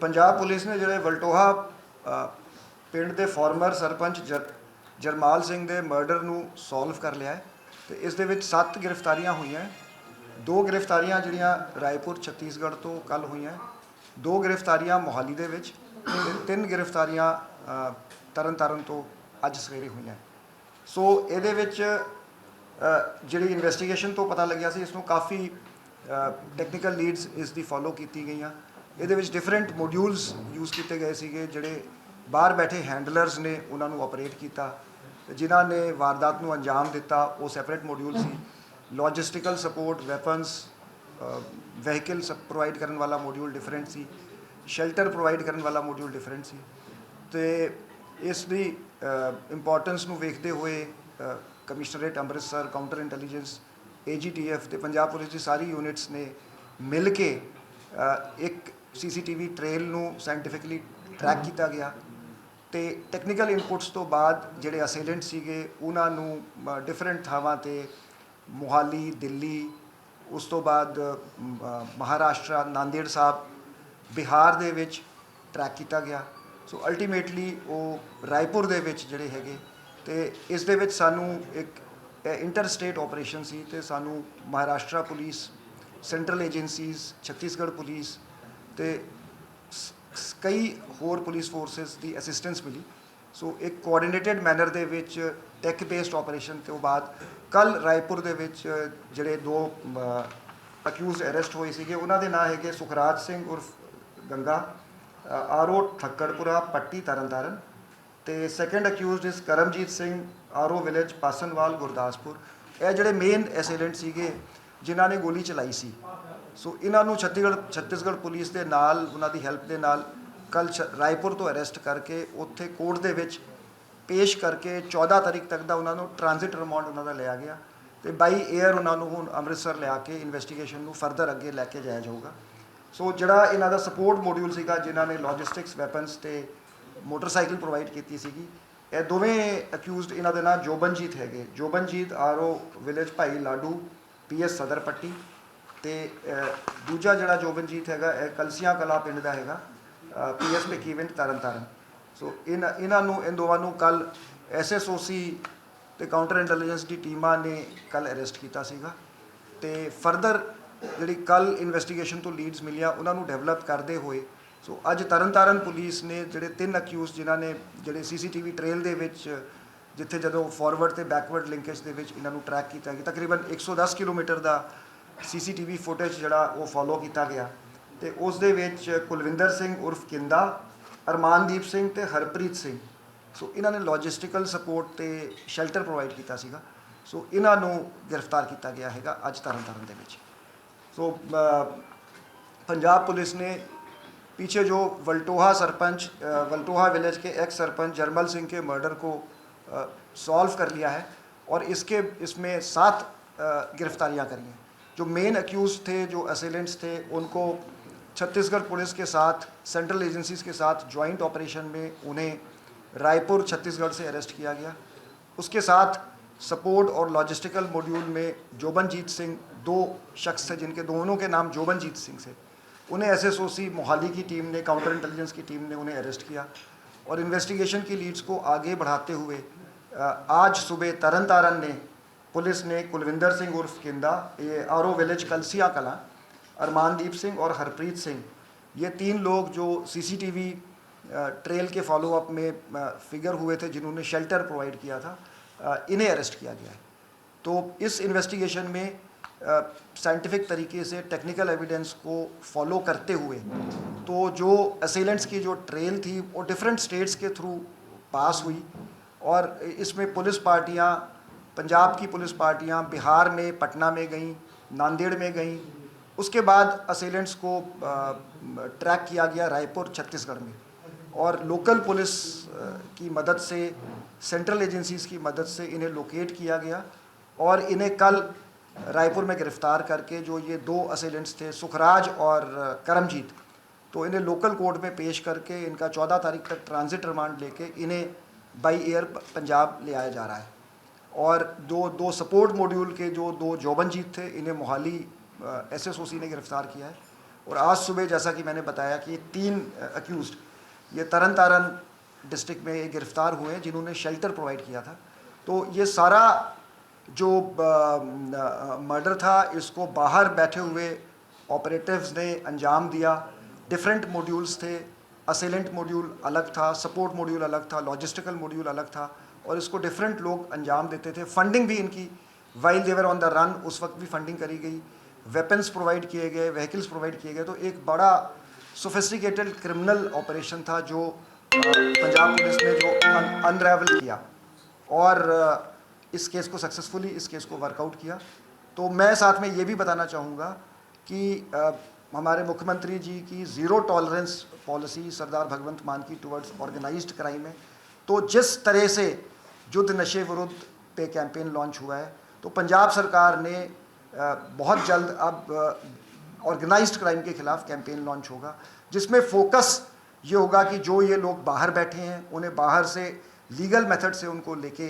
Punjab police ने ਜਿਹੜੇ ਵਲਟੋਹਾ ਪਿੰਡ ਦੇ ਫਾਰਮਰ ਸਰਪੰਚ ਜਰਮਾਲ ਸਿੰਘ ਦੇ ਮਰਡਰ ਨੂੰ ਸੋਲਵ ਕਰ ਲਿਆ ਹੈ ਤੇ ਇਸ ਦੇ ਵਿੱਚ 7 ਗ੍ਰਿਫਤਾਰੀਆਂ ਹੋਈਆਂ। 2 ਗ੍ਰਿਫਤਾਰੀਆਂ ਜਿਹੜੀਆਂ ਰਾਏਪੁਰ ਛੱਤੀਸਗੜ੍ਹ ਤੋਂ ਕੱਲ ਹੋਈਆਂ, 2 ਗ੍ਰਿਫਤਾਰੀਆਂ ਮੋਹਾਲੀ ਦੇ ਵਿੱਚ ਤੇ 3 ਗ੍ਰਿਫਤਾਰੀਆਂ ਤਰਨਤਾਰਨ ਤੋਂ ਅੱਜ ਸਵੇਰੇ ਹੋਈਆਂ। ਸੋ ਇਹਦੇ ਵਿੱਚ ਜਿਹੜੀ ਇਨਵੈਸਟੀਗੇਸ਼ਨ ਤੋਂ ਪਤਾ ਲੱਗਿਆ ਸੀ, ਇਸ ਨੂੰ ਕਾਫੀ ਟੈਕਨੀਕਲ ਲੀਡਸ ਇਸ ਦੀ ਫੋਲੋ ਕੀਤੀ ਗਈਆਂ। ਇਹਦੇ ਵਿੱਚ ਡਿਫਰੈਂਟ ਮੋਡਿਊਲਸ ਯੂਜ਼ ਕੀਤੇ ਗਏ ਸੀਗੇ, ਜਿਹੜੇ ਬਾਹਰ ਬੈਠੇ ਹੈਂਡਲਰਸ ਨੇ ਉਹਨਾਂ ਨੂੰ ਆਪਰੇਟ ਕੀਤਾ, ਜਿਨ੍ਹਾਂ ਨੇ ਵਾਰਦਾਤ ਨੂੰ ਅੰਜਾਮ ਦਿੱਤਾ ਉਹ ਸੈਪਰੇਟ ਮੋਡਿਊਲ ਸੀ। ਲੌਜਿਸਟਿਕਲ ਸਪੋਰਟ, ਵੈਪਨਸ, ਵਹੀਕਲ ਪ੍ਰੋਵਾਈਡ ਕਰਨ ਵਾਲਾ ਮੋਡਿਊਲ ਡਿਫਰੈਂਟ ਸੀ, ਸ਼ੈਲਟਰ ਪ੍ਰੋਵਾਈਡ ਕਰਨ ਵਾਲਾ ਮੋਡਿਊਲ ਡਿਫਰੈਂਟ ਸੀ। ਤੇ ਇਸ ਦੀ ਇੰਪੋਰਟੈਂਸ ਨੂੰ ਵੇਖਦੇ ਹੋਏ commissionerate Amritsar, counter intelligence, AGTF ਤੇ ਪੰਜਾਬ ਪੁਲਿਸ ਦੀ ਸਾਰੀ ਯੂਨਿਟਸ ਨੇ ਮਿਲ ਕੇ ਇੱਕ CCTV ਟ੍ਰੇਲ ਨੂੰ ਸਾਇੰਟੀਫਿਕਲੀ ਟਰੈਕ ਕੀਤਾ ਗਿਆ ਤੇ ਟੈਕਨੀਕਲ ਇਨਪੁਟਸ ਤੋਂ ਬਾਅਦ ਜਿਹੜੇ ਅਸੇਲੈਂਟ ਸੀਗੇ ਉਹਨਾਂ ਨੂੰ ਡਿਫਰੈਂਟ ਥਾਵਾਂ ਤੇ ਮੋਹਾਲੀ, ਦਿੱਲੀ, ਉਸ ਤੋਂ ਬਾਅਦ ਮਹਾਰਾਸ਼ਟਰ, ਨਾਂਦੇੜ ਸਾਹਿਬ, ਬਿਹਾਰ ਦੇ ਵਿੱਚ ਟਰੈਕ ਕੀਤਾ ਗਿਆ। ਸੋ ਅਲਟੀਮੇਟਲੀ ਉਹ ਰਾਏਪੁਰ ਦੇ ਵਿੱਚ ਜਿਹੜੇ ਹੈਗੇ ਤੇ ਇਸ ਦੇ ਵਿੱਚ ਸਾਨੂੰ ਇੱਕ ਇੰਟਰ ਸਟੇਟ ਆਪਰੇਸ਼ਨ ਸੀ ਤੇ ਸਾਨੂੰ Maharashtra police, central agencies, Chhattisgarh police ਤੇ ਕਈ ਹੋਰ ਪੁਲਿਸ ਫੋਰਸਿਸ ਦੀ ਅਸਿਸਟੈਂਸ ਮਿਲੀ। ਸੋ ਇੱਕ ਕੋਆਰਡੀਨੇਟਡ ਮੈਨਰ ਦੇ ਵਿੱਚ ਟੈਕ ਬੇਸਡ ਆਪਰੇਸ਼ਨ ਤੋਂ ਬਾਅਦ ਕੱਲ ਰਾਏਪੁਰ ਦੇ ਵਿੱਚ ਜਿਹੜੇ 2 ਅਕਿਊਜ਼ਡ ਅਰੈਸਟ ਹੋਏ ਸੀਗੇ, ਉਹਨਾਂ ਦੇ ਨਾਂ ਹੈਗੇ ਸੁਖਰਾਜ ਸਿੰਘ ਉਰਫ ਗੰਗਾ, RO ਠੱਕੜਪੁਰਾ ਪੱਟੀ ਤਰਨਤਾਰਨ, ਤੇ ਸੈਕੰਡ ਅਕਿਊਜ਼ਡ ਇਸ ਕਰਮਜੀਤ ਸਿੰਘ, RO ਵਿਲੇਜ ਪਾਸਨਵਾਲ ਗੁਰਦਾਸਪੁਰ। ਇਹ ਜਿਹੜੇ ਮੇਨ ਐਸੇਲੈਂਟ ਸੀਗੇ ਜਿਨ੍ਹਾਂ ਨੇ ਗੋਲੀ ਚਲਾਈ ਸੀ। ਸੋ ਇਹਨਾਂ ਨੂੰ ਛੱਤੀਸਗੜ੍ਹ ਪੁਲਿਸ ਦੇ ਨਾਲ, ਉਹਨਾਂ ਦੀ ਹੈਲਪ ਦੇ ਨਾਲ ਕੱਲ ਰਾਏਪੁਰ ਤੋਂ ਅਰੈਸਟ ਕਰਕੇ ਉੱਥੇ ਕੋਰਟ ਦੇ ਵਿੱਚ ਪੇਸ਼ ਕਰਕੇ 14 ਤਾਰੀਖ ਤੱਕ ਦਾ ਉਹਨਾਂ ਨੂੰ ਟ੍ਰਾਂਜ਼ਿਟ ਰਿਮਾਂਡ ਉਹਨਾਂ ਦਾ ਲਿਆ ਗਿਆ ਤੇ ਬਾਈ ਏਅਰ ਉਹਨਾਂ ਨੂੰ ਹੁਣ ਅੰਮ੍ਰਿਤਸਰ ਲਿਆ ਕੇ ਇਨਵੈਸਟੀਗੇਸ਼ਨ ਨੂੰ ਫਰਦਰ ਅੱਗੇ ਲੈ ਕੇ ਜਾਇਆ ਜਾਊਗਾ। ਸੋ ਜਿਹੜਾ ਇਹਨਾਂ ਦਾ ਸਪੋਰਟ ਮੋਡਿਊਲ ਸੀਗਾ, ਜਿਨ੍ਹਾਂ ਨੇ ਲੌਜਿਸਟਿਕਸ, ਵੈਪਨਸ ਤੇ ਮੋਟਰਸਾਈਕਲ ਪ੍ਰੋਵਾਈਡ ਕੀਤੀ ਸੀਗੀ, ਇਹ ਦੋਵੇਂ ਅਕਿਊਜ਼ਡ, ਇਹਨਾਂ ਦੇ ਨਾਂ ਜੋਬਨਜੀਤ ਹੈਗੇ। ਜੋਬਨਜੀਤ RO ਵਿਲੇਜ ਭਾਈ ਲਾਡੂ, PS ਸਦਰ ਪੱਟੀ, ਤੇ ਦੂਜਾ ਜਿਹੜਾ ਜੋਬਨਜੀਤ ਹੈਗਾ ਇਹ ਕਲਸੀਆਂ ਕਲਾ ਪਿੰਡ ਦਾ ਹੈਗਾ, PS ਭਿੱਖੀਵਿੰਡ ਤਰਨਤਾਰਨ। ਸੋ ਇਹਨਾਂ ਨੂੰ, ਇਹ ਦੋਵਾਂ ਨੂੰ ਕੱਲ SSOC ਤੇ ਕਾਊਂਟਰ ਇੰਟੈਲੀਜੈਂਸ ਦੀ ਟੀਮਾਂ ਨੇ ਕੱਲ ਅਰੈਸਟ ਕੀਤਾ ਸੀਗਾ ਤੇ ਫਰਦਰ ਜਿਹੜੀ ਕੱਲ ਇਨਵੈਸਟੀਗੇਸ਼ਨ ਤੋਂ ਲੀਡਸ ਮਿਲੀਆਂ ਉਹਨਾਂ ਨੂੰ ਡਿਵੈਲਪ ਕਰਦੇ ਹੋਏ ਸੋ ਅੱਜ ਤਰਨਤਾਰਨ ਪੁਲਿਸ ਨੇ ਜਿਹੜੇ 3 ਅਕਿਊਜ਼, ਜਿਨ੍ਹਾਂ ਨੇ ਜਿਹੜੇ CCTV ਟ੍ਰੇਲ ਦੇ ਵਿੱਚ ਜਿੱਥੇ ਜਦੋਂ ਫਾਰਵਰਡ ਤੇ ਬੈਕਵਰਡ ਲਿੰਕੇਜ ਦੇ ਵਿੱਚ ਇਹਨਾਂ ਨੂੰ ਟਰੈਕ ਕੀਤਾ ਗਿਆ, ਤਕਰੀਬਨ 110 ਕਿਲੋਮੀਟਰ ਦਾ CCTV ਫੁਟੇਜ ਜਿਹੜਾ ਉਹ ਫੋਲੋ ਕੀਤਾ ਗਿਆ ਤੇ ਉਸ ਦੇ ਵਿੱਚ ਕੁਲਵਿੰਦਰ ਸਿੰਘ ਉਰਫ ਕਿੰਦਾ, ਅਰਮਾਨਦੀਪ ਸਿੰਘ ਤੇ ਹਰਪ੍ਰੀਤ ਸਿੰਘ, ਸੋ ਇਹਨਾਂ ਨੇ ਲੌਜਿਸਟਿਕਲ ਸਪੋਰਟ ਤੇ ਸ਼ੈਲਟਰ ਪ੍ਰੋਵਾਈਡ ਕੀਤਾ ਸੀਗਾ। ਸੋ ਇਹਨਾਂ ਨੂੰ ਗ੍ਰਿਫਤਾਰ ਕੀਤਾ ਗਿਆ ਹੈਗਾ ਅੱਜ ਤਰਨਤਾਰਨ ਦੇ ਵਿੱਚ। सो पंजाब पुलिस ने पीछे जो वल्टोहा सरपंच, वल्टोहा विलेज के एक्स सरपंच जरमल सिंह के मर्डर को सॉल्व कर लिया है और इसमें 7 गिरफ्तारियां करी हैं। जो मेन अक्यूज़ थे, जो असेलेंट्स थे, उनको छत्तीसगढ़ पुलिस के साथ, सेंट्रल एजेंसीज़ के साथ जॉइंट ऑपरेशन में उन्हें रायपुर छत्तीसगढ़ से अरेस्ट किया गया। उसके साथ सपोर्ट और लॉजिस्टिकल मॉड्यूल में जोबनजीत सिंह, 2 शख्स थे जिनके दोनों के नाम जोबनजीत सिंह से, उन्हें SSOC मोहाली की टीम ने, काउंटर इंटेलिजेंस की टीम ने उन्हें अरेस्ट किया और इन्वेस्टिगेशन की लीड्स को आगे बढ़ाते हुए आज सुबह तरनतारन ने पुलिस ने कुलविंदर सिंह उर्फ किंदा, ये RO विलेज कलसिया कला, अरमानदीप सिंह और हरप्रीत सिंह, ये 3 लोग जो CCTV ट्रेल के फॉलोअप में फिगर हुए थे, जिन्होंने शेल्टर प्रोवाइड किया था, इन्हें अरेस्ट किया गया है। तो इस इन्वेस्टिगेशन में साइंटिफिक तरीके से टेक्निकल एविडेंस को फॉलो करते हुए तो जो असेलेंट्स की जो ट्रेल थी वो डिफरेंट स्टेट्स के थ्रू पास हुई और इसमें पुलिस पार्टियां, पंजाब की पुलिस पार्टियां बिहार में, पटना में गईं, नांदेड़ में गईं। उसके बाद असेलेंट्स को ट्रैक किया गया रायपुर छत्तीसगढ़ में और लोकल पुलिस की मदद से, सेंट्रल एजेंसीज़ की मदद से इन्हें लोकेट किया गया और इन्हें कल रायपुर में गिरफ़्तार करके जो ये 2 असेलेंट्स थे, सुखराज और करमजीत, तो इन्हें लोकल कोर्ट में पेश करके इनका 14 तारीख तक ट्रांजिट रिमांड लेके इन्हें बाई एयर पंजाब ले आया जा रहा है। और 2 सपोर्ट मॉड्यूल के जो 2 जोबनजीत थे, इन्हें मोहाली SSOC ने गिरफ़्तार किया है और आज सुबह जैसा कि मैंने बताया कि 3 अक्यूज़ड ये तरन तारन डिस्ट्रिक्ट में ये गिरफ्तार हुए हैं जिन्होंने शेल्टर प्रोवाइड किया था। तो ये सारा जो मर्डर था इसको बाहर बैठे हुए ऑपरेटिव्स ने अंजाम दिया। डिफरेंट मॉड्यूल्स थे, असेलेंट मॉड्यूल अलग था, सपोर्ट मॉड्यूल अलग था, लॉजिस्टिकल मॉड्यूल अलग था और इसको डिफरेंट लोग अंजाम देते थे। फंडिंग भी इनकी while they were on the run उस वक्त भी फंडिंग करी गई, वेपन्स प्रोवाइड किए गए, व्हीकल्स प्रोवाइड किए गए। तो एक बड़ा सोफिस्टिकेटेड क्रिमिनल ऑपरेशन था जो पंजाब पुलिस ने जो अनरेवल किया और इस केस को सक्सेसफुली इस केस को वर्कआउट किया। तो मैं साथ में ये भी बताना चाहूँगा कि हमारे मुख्यमंत्री जी की ज़ीरो टॉलरेंस पॉलिसी सरदार भगवंत मान की टुवर्ड्स ऑर्गेनाइज्ड क्राइम है। तो जिस तरह से युद्ध नशे विरुद्ध पे कैंपेन लॉन्च हुआ है तो पंजाब सरकार ने बहुत जल्द अब ऑर्गेनाइज्ड क्राइम के खिलाफ कैंपेन लॉन्च होगा जिसमें फोकस ये होगा कि जो ये लोग बाहर बैठे हैं उन्हें बाहर से लीगल मेथड से उनको लेके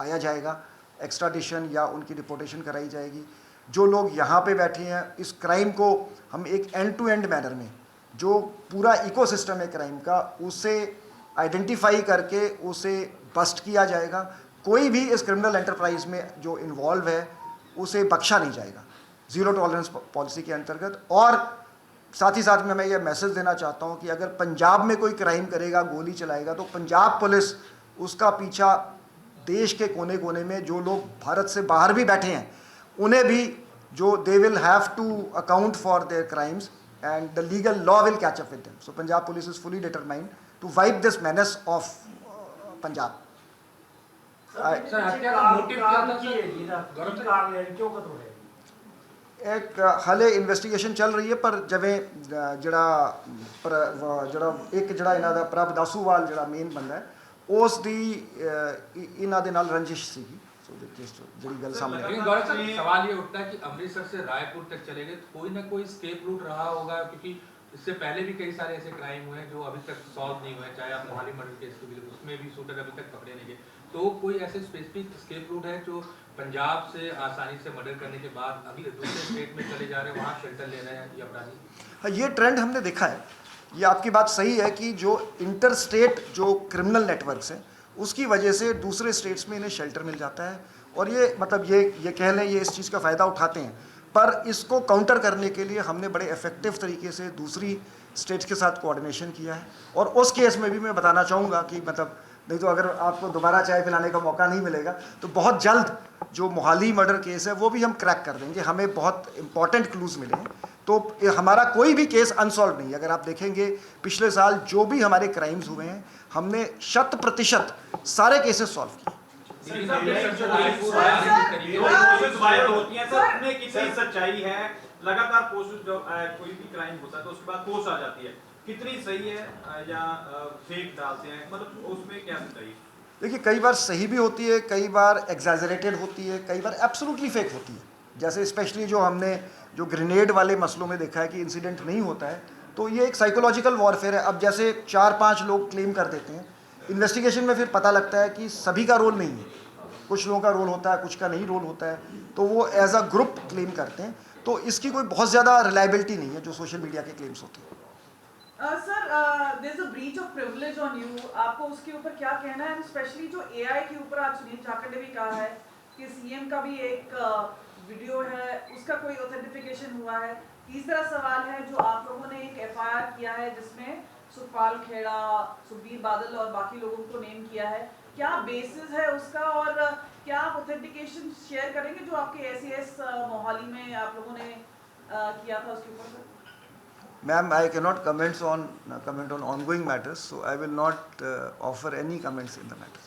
आया जाएगा, एक्स्ट्राडिशन या उनकी डिपोर्टेशन कराई जाएगी। जो लोग यहाँ पे बैठे हैं इस क्राइम को हम एक एंड टू एंड मैनर में जो पूरा इकोसिस्टम है क्राइम का उसे आइडेंटिफाई करके उसे बस्ट किया जाएगा। कोई भी इस क्रिमिनल एंटरप्राइज में जो इन्वॉल्व है उसे बख्शा नहीं जाएगा ज़ीरो टॉलरेंस पॉलिसी के अंतर्गत। और साथ ही साथ में मैं ये मैसेज देना चाहता हूँ कि अगर पंजाब में कोई क्राइम करेगा, गोली चलाएगा तो पंजाब पुलिस उसका पीछा देश के कोने कोने में जो लोग भारत से बाहर भी बैठे हैं उन्हें भी जो they will have to account for their crimes and the legal law will catch up with them. So Punjab police is fully determined to wipe this menace of Punjab. Sir हत्या का मोटिव क्या था सर? क्यों कतल है? एक हाले इन्वेस्टिगेशन चल रही है पर जिवें ਜਿਹੜਾ ਇੱਕ ਜਿਹੜਾ ਇਹਨਾਂ ਦਾ ਪ੍ਰਭ ਦਾਸੂਵਾਲ ਜਿਹੜਾ ਮੇਨ ਬੰਦਾ ਹੈ ਉਸ ਦੀ ਇਹਨਾਂ ਦੇ ਨਾਲ ਰੰਜਿਸ਼ ਸੀਗੀ। ਸੋ ਜਿਹੜੀ ਗੱਲ ਸਾਹਮਣੇ लेकिन गौरव सर सवाल ये उठता है कि अमृतसर से रायपुर तक चले गए तो कोई ना कोई स्केप रूट रहा होगा क्योंकि इससे पहले भी कई सारे ऐसे क्राइम हुए हैं जो अभी तक सॉल्व नहीं हुए, चाहे आप मोहाली मर्डर केस को भी उसमें भी शूटर अभी तक पकड़े नहीं गए। तो कोई ऐसे स्पेसिफिक स्केप रूट है जो पंजाब से आसानी से मर्डर करने के बाद अभी दूसरे स्टेट में चले जा रहे हैं, वहाँ शेल्टर ले रहे हैं ये अपराधी? हाँ, ये ट्रेंड हमने देखा है। ये आपकी बात सही है कि जो इंटर स्टेट जो क्रिमिनल नेटवर्क्स हैं उसकी वजह से दूसरे स्टेट्स में इन्हें शेल्टर मिल जाता है और ये मतलब ये कह लें ये इस चीज़ का फ़ायदा उठाते हैं। पर इसको काउंटर करने के लिए हमने बड़े इफ़ेक्टिव तरीके से दूसरी स्टेट्स के साथ कोऑर्डिनेशन किया है। और उस केस में भी मैं बताना चाहूँगा कि मतलब नहीं तो अगर आपको दोबारा चाय पिलाने का मौका नहीं मिलेगा तो बहुत जल्द जो मोहाली मर्डर केस है वो भी हम क्रैक कर देंगे। हमें बहुत इंपॉर्टेंट क्लूज़ मिले हैं तो हमारा कोई भी केस अनसॉल्व नहीं है। अगर आप देखेंगे पिछले साल जो भी हमारे क्राइम्स हुए हैं हमने 100% सारे केसेस सॉल्व किए। सच्चाई है लगातार पोस्ट जो कोई भी क्राइम होता है तो उसके बाद पोस्ट आ जाती है, कितनी सही है या फेक डालते हैं, मतलब उसमें क्या सच्चाई है? देखिए कई बार सही भी होती है, कई बार एग्जैजरेटेड होती है, कई बार एब्सोल्युटली फेक होती है। जैसे स्पेशली जो हमने जो ग्रेनेड वाले मसलों में देखा है कि इंसिडेंट नहीं होता है तो ये एक साइकोलॉजिकल वॉरफेयर है। अब जैसे 4-5 लोग क्लेम कर देते हैं, इन्वेस्टिगेशन में फिर पता लगता है कि सभी का रोल नहीं है, कुछ लोगों का रोल होता है, कुछ का नहीं रोल होता है, तो वो एज अ ग्रुप क्लेम करते हैं। तो इसकी कोई बहुत ज़्यादा रिलायबिलिटी नहीं है जो सोशल मीडिया के क्लेम्स होते हैं। Sir there is a breach of privilege on you, आपको उसके ऊपर क्या कहना है? स्पेशली जो एआई के ऊपर आज सुनील जाखड़ ने भी कहा है कि सीएम का भी एक वीडियो है उसका कोई ऑथेंटिफिकेशन हुआ है। तीसरा सवाल है जो आप लोगों ने एक एफआईआर किया है जिसमें सुखपाल खेड़ा, सुखबीर बादल और बाकी लोगों को नेम किया है, क्या बेसिस है उसका और क्या आप ऑथेंटिकेशन शेयर करेंगे जो आपके एसीएस मोहाली में आप लोगों ने किया था उसके ऊपर? Ma'am, I cannot comment on ongoing matters, so I will not offer any comments in the matter.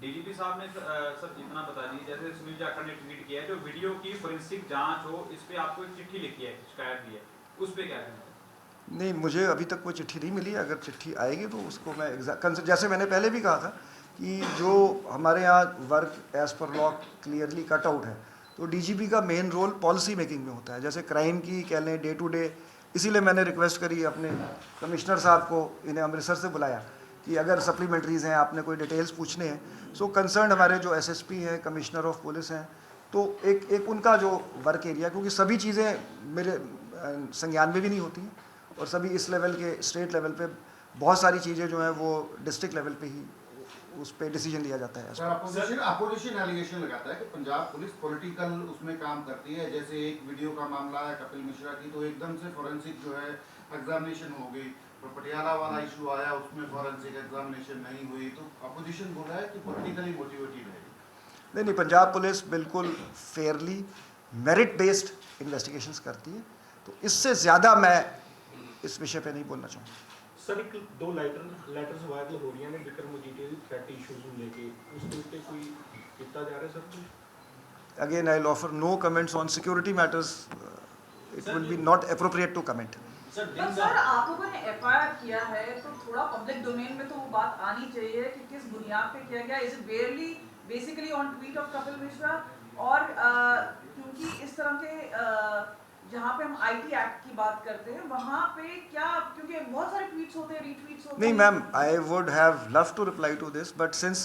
DGP साहब ने सर इतना बता दी, जैसे सुनील जाखड़ ने ट्वीट किया है जो वीडियो की फोरेंसिक जांच हो इस पे आपको एक चिट्ठी लिखी है, शिकायत दी है, उस पे क्या कहना? नहीं, मुझे अभी तक कोई चिट्ठी नहीं मिली। अगर चिट्ठी आएगी तो उसको मैं जैसे मैंने पहले भी कहा था कि जो हमारे यहाँ work as per law clearly cut out है तो डीजीपी का मेन रोल पॉलिसी मेकिंग में होता है। जैसे क्राइम की कह लें डे टू डे, इसीलिए मैंने रिक्वेस्ट करी अपने कमिश्नर साहब को, इन्हें अमृतसर से बुलाया कि अगर सप्लीमेंट्रीज़ हैं, आपने कोई डिटेल्स पूछने हैं। सो कंसर्न हमारे जो एसएसपी हैं, कमिश्नर ऑफ पुलिस हैं, तो एक उनका जो वर्क एरिया, क्योंकि सभी चीज़ें मेरे संज्ञान में भी नहीं होती हैं और सभी इस लेवल के स्टेट लेवल पे बहुत सारी चीज़ें जो हैं वो डिस्ट्रिक्ट लेवल पे ही उस पर डिसीजन लिया जाता है। सर अपोजिशन एलिगेशन लगाता है कि पंजाब पुलिस पॉलिटिकल उसमें काम करती है। जैसे एक वीडियो का मामला है कपिल मिश्रा की, तो एकदम से फॉरेंसिक जो है एग्जामिनेशन हो गई। तो पटियाला वाला इशू आया, उसमें फॉरेंसिक एग्जामिनेशन नहीं हुई। तो अपोजिशन बोल रहा है कि पॉलिटिकली मोटिवेटेड है। नहीं, पंजाब पुलिस बिल्कुल फेयरली मेरिट बेस्ड इन्वेस्टिगेशंस करती है, तो इससे ज़्यादा मैं इस विषय पे नहीं बोलना चाहूँगा। सर एक दो ਲੈਟਰਸ ਵਾਇਰਲ ਹੋ ਰਹੀਆਂ ਨੇ ਵਿਕਰਮ ਮਜੀਠੀਆ ਦੀ ਥ੍ਰੈਟ ਇਸ਼ੂਜ਼ ਨੂੰ ਲੈ ਕੇ, ਉਸ ਦੇ ਉੱਤੇ ਕੋਈ ਕੀਤਾ ਜਾ ਰਿਹਾ sir? Again, I'll offer no comments on security matters. It will be not appropriate to comment. पर सर आप लोगों ने एफआईआर किया है तो थोड़ा पब्लिक डोमेन में तो वो बात आनी चाहिए कि किस बुनियाद पे किया गया। Is it बेयरली basically on tweet of Kapil Mishra? और क्योंकि इस तरह के जहाँ पे हम आईटी एक्ट की बात करते हैं वहाँ पे क्या, क्योंकि बहुत सारे ट्वीट्स होते हैं, रीट्वीट्स होते हैं। नहीं ma'am, I would have loved to reply to this, but since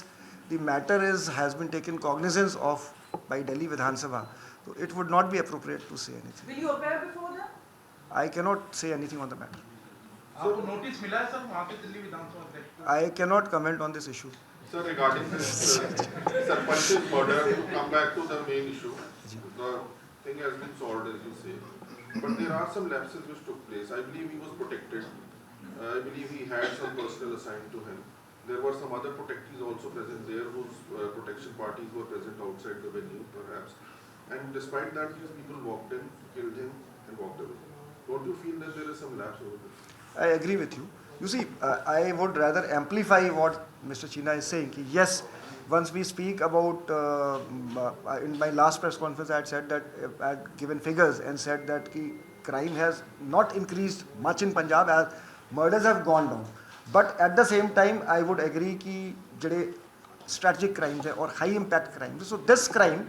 the matter has been taken cognizance of by Delhi Vidhan Sabha, so it would not be appropriate to say anything. Will you appear before them? I cannot say anything on the matter. आपको notice मिला है sir वहाँ पे दिल्ली विधानसभा अध्यक्ष को? I cannot comment on this issue. Sir, regarding this Sarpanch's murder, to come back to the main issue, the thing has been solved as you say, but there are some lapses which took place. I believe he was protected. I believe he had some personnel assigned to him. There were some other protectees also present there whose protection parties were present outside the venue perhaps. And despite that, these people walked in, killed him and walked away. Don't you feel that there is some lapse over there? I agree with you. You see, I would rather amplify what Mr. China is saying. Ki yes, once we speak about, in my last press conference, I had said that I had given figures and said that ki crime has not increased much in Punjab as murders have gone down. But at the same time, I would agree ki jade strategic crimes hai or high impact crimes. So this crime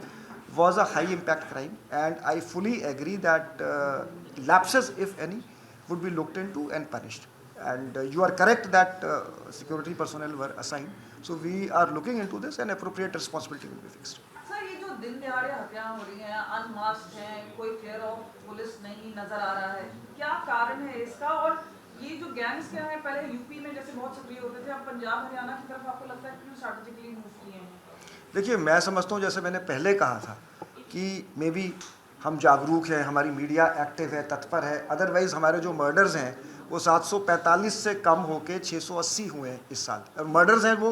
was a high impact crime, and I fully agree that lapses, if any, would be looked into and punished. And you are correct that security personnel were assigned. So we are looking into this and appropriate responsibility will be fixed. Sir ये जो दिन दिहाड़े हत्याएं हो रही हैं, अनमास्क्ड हैं, कोई फेयर ऑफ पुलिस नहीं नजर आ रहा है, क्या कारण है इसका? और ये जो गैंग्स क्या है, पहले यूपी में जैसे बहुत सक्रिय होते थे, अब पंजाब हरियाणा की तरफ आपको लगता है क्यों स्ट्रैटेजिकली मूव किए हैं? देखिए, मैं समझता हूँ जैसे मैंने पहले कहा था कि मे बी हम जागरूक हैं, हमारी मीडिया एक्टिव है, तत्पर है, अदरवाइज़ हमारे जो मर्डर्स हैं वो 745 से कम होके 680 हुए हैं इस साल। और मर्डर्स हैं वो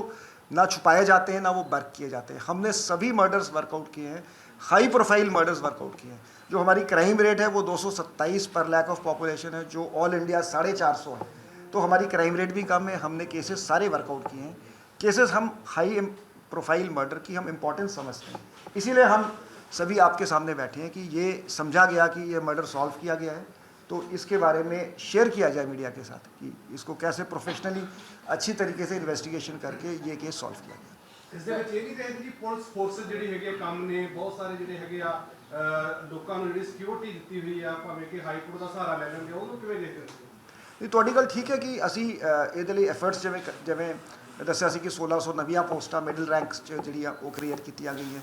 ना छुपाए जाते हैं ना वो वर्क किए जाते हैं। हमने सभी मर्डर्स वर्कआउट किए हैं, हाई प्रोफाइल मर्डर्स वर्कआउट किए हैं। जो हमारी क्राइम रेट है वो 227 पर लाख ऑफ पॉपुलेशन है, जो ऑल इंडिया 450 है। तो हमारी क्राइम रेट भी कम है। हमने केसेस सारे वर्कआउट किए हैं। केसेस हम हाई प्रोफाइल मर्डर की हम इम्पोर्टेंस समझते हैं, इसीलिए हम सभी आपके सामने बैठे हैं कि ये समझा गया कि ये मर्डर सॉल्व किया गया है, तो इसके बारे में शेयर किया जाए मीडिया के साथ कि इसको कैसे प्रोफेशनली अच्छी तरीके से इन्वेस्टिगेशन करके ये केस सॉल्व किया गया। ਇਸ ਦੇ ਵਿੱਚ ਇਹ ਨਹੀਂ ਦੇਖਦੇ ਜੀ ਪੁਲਿਸ ਫੋਰਸ ਜਿਹੜੀ ਹੈਗੇ ਕੰਮ ਨੇ ਬਹੁਤ ਸਾਰੇ ਜਿਹੜੇ ਹੈਗੇ ਆ ਲੋਕਾਂ ਨੂੰ ਜਿਹੜੀ ਸਿਕਿਉਰਿਟੀ ਦਿੱਤੀ ਹੋਈ ਆ ਭਾਵੇਂ ਕਿ ਹਾਈ ਕੋਰਟ ਦਾ ਸਹਾਰਾ ਲੈ ਲੈਂਦੇ ਉਹਨੂੰ ਕਿਵੇਂ ਦੇਖਦੇ ਹੋ? ਨਹੀਂ, ਤੁਹਾਡੀ ਗੱਲ ਠੀਕ ਹੈ ਕਿ ਅਸੀਂ ਇਹਦੇ ਲਈ ਐਫਰਟਸ ਜਿਵੇਂ ਮੈਂ ਦੱਸਿਆ ਸੀ ਕਿ 1600 ਨਵੀਆਂ ਪੋਸਟਾਂ ਮਿਡਲ ਰੈਂਕਸ 'ਚ ਜਿਹੜੀਆਂ ਉਹ ਕ੍ਰੀਏਟ ਕੀਤੀਆਂ ਗਈਆਂ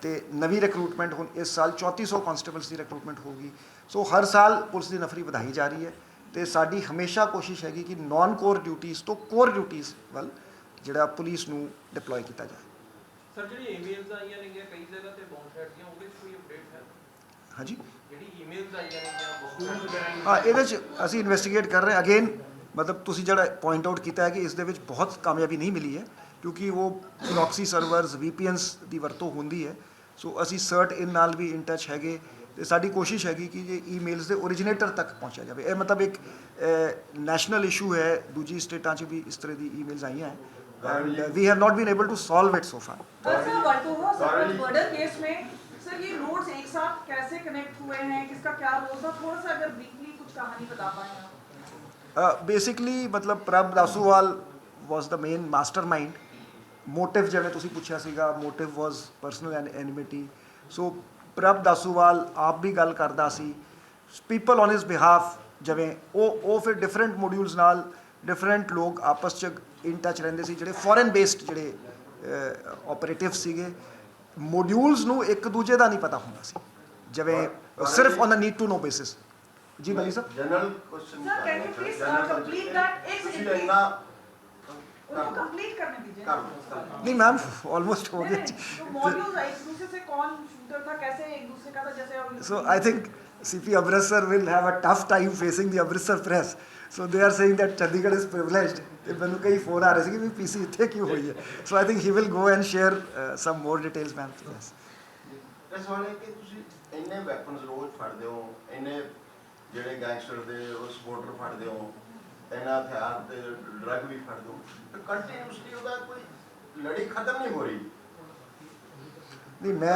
ਤੇ ਨਵੀਂ ਰਿਕਰੂਟਮੈਂਟ ਹੁਣ ਇਸ ਸਾਲ 3400 ਕਾਂਸਟੇਬਲਸ ਦੀ ਰਿਕਰੂਟਮੈਂਟ ਹੋਊਗੀ। ਸੋ ਹਰ ਸਾਲ ਪੁਲਿਸ ਦੀ ਨਫਰੀ ਵਧਾਈ ਜਾ ਰਹੀ ਹੈ ਤੇ ਸਾਡੀ ਹਮੇਸ਼ਾ ਕੋਸ਼ਿਸ਼ ਹੈਗੀ ਕਿ ਨੌਨ ਕੋਰ ਡਿਊਟੀਜ਼ ਤੋਂ ਕੋਰ ਡਿਊਟੀਜ਼ ਵੱਲ ਜਿਹੜਾ ਪੁਲਿਸ ਨੂੰ ਡਿਪਲੋਏ ਕੀਤਾ ਜਾਏ। ਸਰ ਜਿਹੜੀ ਈਮੇਲਸ ਆਈਆਂ ਨੇਗੀਆਂ ਕਈ ਜਗ੍ਹਾ ਤੇ ਬਾਉਂਸ ਹੈਡ ਦੀਆਂ, ਉਹਦੇ 'ਚ ਕੋਈ ਅਪਡੇਟ ਹੈ? ਹਾਂਜੀ, ਜਿਹੜੀ ਈਮੇਲਸ ਆਈਆਂ ਨੇਗੀਆਂ ਬਾਉਂਸ ਹਾਂ, ਇਹਦੇ 'ਚ ਅਸੀਂ ਇਨਵੈਸਟੀਗੇਟ ਕਰ ਰਹੇ ਹਾਂ। ਅਗੇਨ ਮਤਲਬ ਤੁਸੀਂ ਜਿਹੜਾ ਪੁਆਇੰਟ ਆਊਟ ਕੀਤਾ ਹੈ ਕਿ ਇਸ ਦੇ ਵਿੱਚ ਬਹੁਤ ਕਾਮਯਾਬੀ ਨਹੀਂ ਮਿਲੀ ਹੈ ਕਿਉਂਕਿ ਉਹ ਪ੍ਰੋਕਸੀ ਸਰਵਰਸ VPNs ਦੀ ਵਰਤੋਂ ਹੁੰਦੀ ਹੈ। ਸੋ ਅਸੀਂ ਸਰਟ ਇਨ ਨਾਲ ਵੀ ਇਨ ਟੱਚ ਹੈਗੇ ਤੇ ਸਾਡੀ ਕੋਸ਼ਿਸ਼ ਹੈਗੀ ਕਿ ਜੇ ਈਮੇਲਸ ਦੇ ਓਰੀਜਿਨੇਟਰ ਤੱਕ ਪਹੁੰਚਿਆ ਜਾਵੇ। ਇਹ ਮਤਲਬ ਇੱਕ ਨੈਸ਼ਨਲ ਇਸ਼ੂ ਹੈ, ਦੂਜੀ ਸਟੇਟਾਂ 'ਚ ਵੀ ਇਸ ਤਰ੍ਹਾਂ ਦੀ ਈਮੇਲਸ ਆਈਆਂ हैं and we have not been able to solve it so far. Sir वर्तुहा सरपंच मर्डर केस में सर ये नोट्स एक साथ कैसे कनेक्ट हुए हैं, किसका क्या रोल था, थोड़ा सा अगर ब्रीफली कुछ कहानी बता पाएं आप? बेसिकली मतलब प्रभ दासूवाल was the main mastermind. Motive जिवें तुसीं पुछिਆ ਸੀਗਾ, motive was personal enmity. So प्रभ दासूवाल आप भी गल करदा सी, people on his behalf ਜਿਵੇਂ ਉਹ ਫਿਰ ਡਿਫਰੈਂਟ ਮੋਡਿਊਲਸ ਨਾਲ ਡਿਫਰੈਂਟ ਲੋਕ ਆਪਸ 'ਚ ਇਨ ਟੱਚ ਰਹਿੰਦੇ ਸੀ ਜਿਹੜੇ ਫੋਰਨ ਬੇਸਡ ਜਿਹੜੇ ਆਪਰੇਟਿਵ ਸੀਗੇ। ਮੋਡਿਊਲਸ ਨੂੰ ਇੱਕ ਦੂਜੇ ਦਾ ਨਹੀਂ ਪਤਾ ਹੁੰਦਾ ਸੀ, ਜਿਵੇਂ ਸਿਰਫ on a need to know basis. ਜੀ Bali Sahib. General question Sir, can you please complete that? एक second, please. इतना उनको कंप्लीट करने दीजिए ना। नहीं मैम ऑलमोस्ट हो नहीं, गया। नहीं, तो मॉड्यूल्स एक दूसरे से कौन शूटर था, कैसे एक दूसरे का था, जैसे अब So I think CP Amritsar will have a tough time facing the Amritsar press. So they are saying that Chandigarh is privileged. ਤੇ ਮੈਨੂੰ ਕਈ ਫੋਨ ਆ ਰਹੇ ਸੀ ਕਿ ਵੀ ਪੀਸੀ ਇੱਥੇ ਕਿਉਂ ਹੋਈ ਹੈ। So I think he will go and share some more details, ma'am. Yes. ਇਹ ਸਵਾਲ ਹੈ ਕਿ ਤੁਸੀਂ ਇੰਨੇ ਵੈਪਨਸ ਰੋਜ਼ ਫੜਦੇ ਹੋ, ਇੰਨੇ ਜਿਹੜੇ ਗੈਂਗਸਟਰ ਦੇ ਉਹ ਸਪੋਰਟਰ ਫੜਦੇ ਹੋ, ਇੰਨਾ ਹਥਿਆਰ ਤੇ ਡਰੱਗ ਵੀ ਫੜਦੇ ਹੋ, ਤੇ ਕੰਟੀਨਿਊਸਲੀ ਉਹਦਾ ਕੋਈ ਲੜੀ ਖਤਮ ਨਹੀਂ ਹੋ ਰਹੀ। नहीं मैं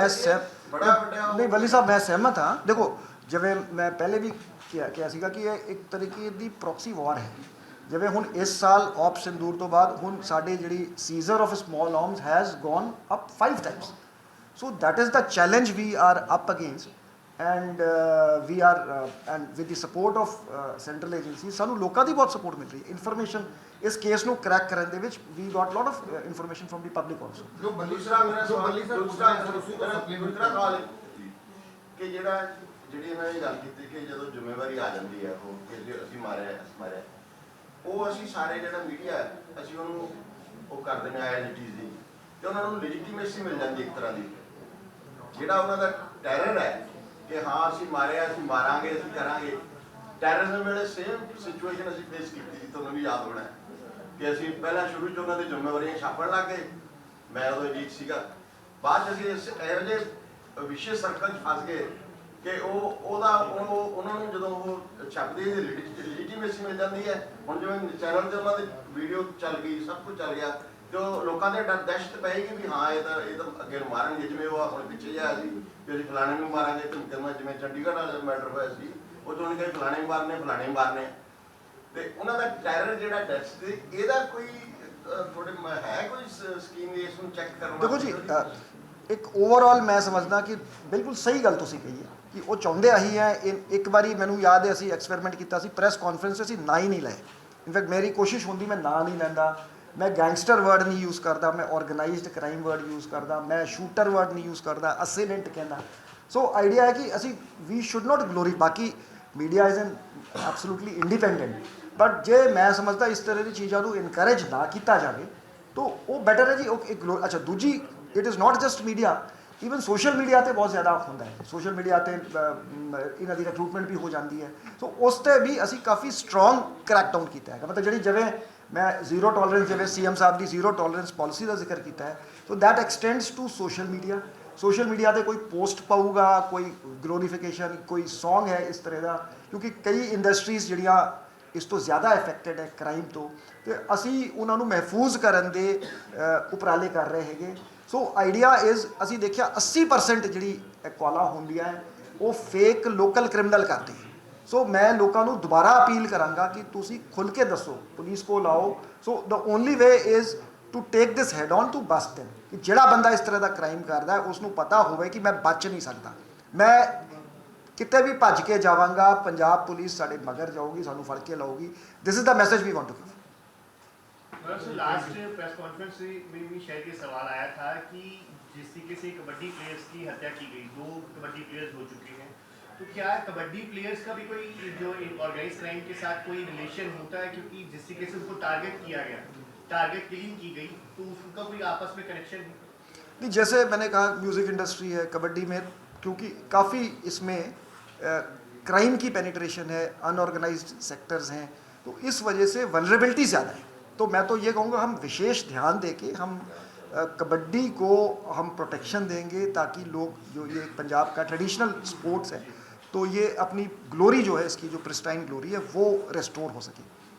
बड़ा बड़ा नहीं वली साहब मैं सहमत हाँ। देखो जिवें मैं पहले भी ਕਿਹਾ ਸੀਗਾ ਕਿ ਇਹ ਇੱਕ ਤਰੀਕੇ ਦੀ ਪ੍ਰੋਕਸੀ ਵਾਰ ਹੈ। ਜਿਵੇਂ ਹੁਣ ਇਸ ਸਾਲ ਆਪ ਸਿੰਦੂਰ ਤੋਂ ਬਾਅਦ ਹੁਣ ਸਾਡੇ ਜਿਹੜੀ seizure of small arms has gone up 5 times. So that is the challenge we are up against and we are and with the support of central agency ਸਾਨੂੰ ਲੋਕਾਂ ਦੀ ਬਹੁਤ ਸਪੋਰਟ ਮਿਲ ਰਹੀ ਹੈ। ਇਨਫੋਰਮੇਸ਼ਨ ਇਸ ਕੇਸ ਨੂੰ ਕਰੈਕ ਕਰਨ ਦੇ ਵਿੱਚ ਵੀ got lot of information from ਦੀ ਪਬਲਿਕ ਆਲਸੋ। ਜੋ ਦੂਸਰਾ ਮੇਰਾ ਸਵਾਲ ਦੂਸਰਾ ਸਵਾਲ ਕਿ ਜਿਹੜੀ ਇਹਨਾਂ ਨੇ ਗੱਲ ਕੀਤੀ ਕਿ ਜਦੋਂ ਜ਼ਿੰਮੇਵਾਰੀ ਆ ਜਾਂਦੀ ਹੈ ਉਹ ਕਿ ਜੇ ਅਸੀਂ ਮਾਰਿਆ ਉਹ ਅਸੀਂ ਸਾਰੇ ਜਿਹੜਾ ਮੀਡੀਆ ਅਸੀਂ ਉਹਨੂੰ ਉਹ ਕਰਦੇ ਨੇ ਆਇਡੈਂਟੀਜ਼ ਦੀ ਤੇ ਉਹਨਾਂ ਨੂੰ ਲੈਜੀਟੀਮੇਸੀ ਮਿਲ ਜਾਂਦੀ ਇੱਕ ਤਰ੍ਹਾਂ ਦੀ। ਜਿਹੜਾ ਉਹਨਾਂ ਦਾ ਟੈਰਰ ਹੈ ਕਿ ਹਾਂ ਅਸੀਂ ਮਾਰਿਆ, ਅਸੀਂ ਮਾਰਾਂਗੇ, ਅਸੀਂ ਕਰਾਂਗੇ। ਟੈਰਰਿਜ਼ਮ ਵੇਲੇ ਸੇਮ ਸਿਚੁਏਸ਼ਨ ਅਸੀਂ ਫੇਸ ਕੀਤੀ ਸੀ, ਤੁਹਾਨੂੰ ਵੀ ਯਾਦ ਹੋਣਾ ਕਿ ਅਸੀਂ ਪਹਿਲਾਂ ਸ਼ੁਰੂ 'ਚ ਉਹਨਾਂ ਦੀ ਜ਼ਿੰਮੇਵਾਰੀਆਂ ਛਾਪਣ ਲੱਗ ਗਏ। ਮੈਂ ਉਦੋਂ ਅਜੀਤ ਸੀਗਾ। ਬਾਅਦ 'ਚ ਅਸੀਂ ਇਹੋ ਜਿਹੇ ਵਿਸ਼ੇ ਸਰਕਲ 'ਚ ਫਸ ਗਏ ਕਿ ਉਹਨਾਂ ਨੂੰ ਜਦੋਂ ਉਹ ਛਪਦੇ ਲੈਜੀਟੀਮੇਸੀ ਮਿਲ ਜਾਂਦੀ ਹੈ। ਹੁਣ ਜਿਵੇਂ ਚੈਨਲ 'ਤੇ ਉਹਨਾਂ ਦੀ ਵੀਡੀਓ ਚੱਲ ਗਈ, ਸਭ ਕੁਝ ਚੱਲ ਗਿਆ ਤੇ ਉਹ ਲੋਕਾਂ ਦੇ ਦਹਿਸ਼ਤ ਪਏਗੀ ਵੀ ਹਾਂ ਇਹ ਤਾਂ ਅੱਗੇ ਨੂੰ ਮਾਰਨਗੇ। ਜਿਵੇਂ ਉਹ ਆਪਣੇ ਪਿੱਛੇ ਜਿਹਾ ਸੀ ਕਿ ਅਸੀਂ ਫਲਾਣੇ ਨੂੰ ਮਾਰਾਂਗੇ, ਧਮਕੀਆਂ ਜਿਵੇਂ ਚੰਡੀਗੜ੍ਹ ਵਾਲਾ ਮੈਟਰ ਹੋਇਆ ਸੀ ਉਹ 'ਚ ਉਹਨੇ ਕਿਹਾ ਫਲਾਣੇ ਹੀ ਮਾਰਨੇ ਤੇ ਉਹਨਾਂ ਦਾ ਟੈਰਰ ਜਿਹੜਾ ਡੈਥ ਤੇ ਇਹਦਾ ਕੋਈ ਤੁਹਾਡੇ ਹੈ ਕੋਈ ਸਕੀਮ ਇਸ ਨੂੰ ਚੈੱਕ ਕਰਨ ਦੇਖੋ ਜੀ ਇੱਕ ਓਵਰਆਲ ਮੈਂ ਸਮਝਦਾ ਕਿ ਬਿਲਕੁਲ ਸਹੀ ਗੱਲ ਤੁਸੀਂ ਕਹੀ ਹੈ ਕਿ ਉਹ ਚਾਹੁੰਦੇ ਆਹੀ ਹੈ। ਇੱਕ ਵਾਰੀ ਮੈਨੂੰ ਯਾਦ ਹੈ ਅਸੀਂ ਐਕਸਪੈਰੀਮੈਂਟ ਕੀਤਾ ਸੀ ਪ੍ਰੈਸ ਕਾਨਫਰੰਸ 'ਚ ਅਸੀਂ ਨਾਂ ਹੀ ਨਹੀਂ ਲਏ। ਇਨਫੈਕਟ ਮੇਰੀ ਕੋਸ਼ਿਸ਼ ਹੁੰਦੀ ਮੈਂ ਨਾਂ ਨਹੀਂ ਲੈਂਦਾ, ਮੈਂ ਗੈਂਗਸਟਰ ਵਰਡ ਨਹੀਂ ਯੂਜ਼ ਕਰਦਾ, ਮੈਂ ਆਰਗੇਨਾਈਜ਼ਡ ਕ੍ਰਾਈਮ ਵਰਡ ਯੂਜ਼ ਕਰਦਾ, ਮੈਂ ਸ਼ੂਟਰ ਵਰਡ ਨਹੀਂ ਯੂਜ਼ ਕਰਦਾ, ਅਸੇਲੈਂਟ ਕਹਿੰਦਾ। ਸੋ ਆਈਡੀਆ ਹੈ ਕਿ ਅਸੀਂ ਵੀ ਸ਼ੁੱਡ ਨਾਟ ਗਲੋਰੀ। ਬਾਕੀ media is an absolutely independent, but ਜੇ ਮੈਂ ਸਮਝਦਾ ਇਸ ਤਰ੍ਹਾਂ ਦੀ ਚੀਜ਼ਾਂ ਨੂੰ ਇਨਕਰੇਜ ਨਾ ਕੀਤਾ ਜਾਵੇ ਤਾਂ ਉਹ ਬੈਟਰ ਹੈ ਜੀ। ਉਹ ਇੱਕ ਅੱਛਾ ਦੂਜੀ it is not just media, even social media 'ਤੇ ਬਹੁਤ ਜ਼ਿਆਦਾ ਹੁੰਦਾ ਹੈ। ਸੋਸ਼ਲ ਮੀਡੀਆ 'ਤੇ ਇਹਨਾਂ ਦੀ ਰਿਕਰੂਟਮੈਂਟ ਵੀ ਹੋ ਜਾਂਦੀ ਹੈ। ਸੋ ਉਸ 'ਤੇ ਵੀ ਅਸੀਂ ਕਾਫੀ ਸਟਰੋਂਗ ਕਰੈਕਡਾਊਨ ਕੀਤਾ ਹੈਗਾ। ਮਤਲਬ ਜਿਹੜੀ ਜਿਵੇਂ ਮੈਂ ਜ਼ੀਰੋ ਟੋਲਰੈਂਸ ਜਿਵੇਂ CM ਸਾਹਿਬ ਦੀ ਜ਼ੀਰੋ ਟੋਲਰੈਂਸ ਪਾਲਿਸੀ ਦਾ ਜ਼ਿਕਰ ਕੀਤਾ ਹੈ, so that extends to social media. Social media 'ਤੇ ਕੋਈ ਪੋਸਟ ਪਾਊਗਾ, ਕੋਈ ਗਲੋਰੀਫਿਕੇਸ਼ਨ, ਕੋਈ ਸੌਂਗ ਹੈ ਇਸ ਤਰ੍ਹਾਂ ਦਾ, ਕਿਉਂਕਿ ਕਈ ਇੰਡਸਟਰੀਜ਼ ਜਿਹੜੀਆਂ ਇਸ ਤੋਂ ਜ਼ਿਆਦਾ ਇਫੈਕਟਡ ਹੈ ਕ੍ਰਾਈਮ ਤੋਂ, ਤੇ ਅਸੀਂ ਉਹਨਾਂ ਨੂੰ ਮਹਿਫੂਜ਼ ਕਰਨ ਦੇ ਉਪਰਾਲੇ ਕਰ ਰਹੇ ਹੈਗੇ। ਸੋ ਆਈਡੀਆ ਇਜ਼ ਅਸੀਂ ਦੇਖਿਆ 80% ਜਿਹੜੀ ਕਾਲਾਂ ਹੁੰਦੀਆਂ ਹੈ ਉਹ ਫੇਕ ਲੋਕਲ ਕ੍ਰਿਮੀਨਲ ਕਰਦੇ। ਸੋ ਮੈਂ ਲੋਕਾਂ ਨੂੰ ਦੁਬਾਰਾ ਅਪੀਲ ਕਰਾਂਗਾ ਕਿ ਤੁਸੀਂ ਖੁੱਲ੍ਹ ਕੇ ਦੱਸੋ, ਪੁਲਿਸ ਕੋਲ ਆਓ। So the only way is to take this head on to bust them, ਕਿ ਜਿਹੜਾ ਬੰਦਾ ਇਸ ਤਰ੍ਹਾਂ ਦਾ ਕ੍ਰਾਈਮ ਕਰਦਾ ਹੈ ਉਸ ਨੂੰ ਪਤਾ ਹੋਵੇ ਕਿ ਮੈਂ ਬਚ ਨਹੀਂ ਸਕਦਾ, ਮੈਂ ਕਿਤੇ ਵੀ ਭੱਜ ਕੇ ਜਾਵਾਂਗਾ, ਪੰਜਾਬ ਪੁਲਿਸ ਸਾਡੇ ਮਗਰ ਜਾਊਗੀ, ਸਾਨੂੰ ਫੜ ਕੇ ਲਾਊਗੀ। This is the message we want to give. Last press conference में भी शायद ये सवाल आया था कि जिस तरीके से कबड्डी प्लेयर्स की हत्या की गई, 2 कबड्डी प्लेयर्स हो चुके हैं, तो क्या कबड्डी प्लेयर्स का भी कोई जो ऑर्गेनाइज क्राइम के साथ कोई रिलेशन होता है? क्योंकि जिस तरीके से उनको टारगेट किया गया, टारगेट किलिंग की गई, तो उनका कोई आपस में कनेक्शन है? नहीं, जैसे मैंने कहा म्यूज़िक इंडस्ट्री है, कबड्डी में क्योंकि काफ़ी इसमें क्राइम की पेनिट्रेशन है, अनऑर्गेनाइज्ड सेक्टर्स हैं, तो इस वजह से वल्नरेबिलिटी ज़्यादा है। तो मैं तो ये कहूँगा हम विशेष ध्यान दे के हम कबड्डी को हम प्रोटेक्शन देंगे, ताकि लोग जो ये पंजाब का ट्रेडिशनल स्पोर्ट्स है तो ये अपनी ग्लोरी जो है, इसकी जो प्रिस्टाइन ग्लोरी है वो रेस्टोर हो सके।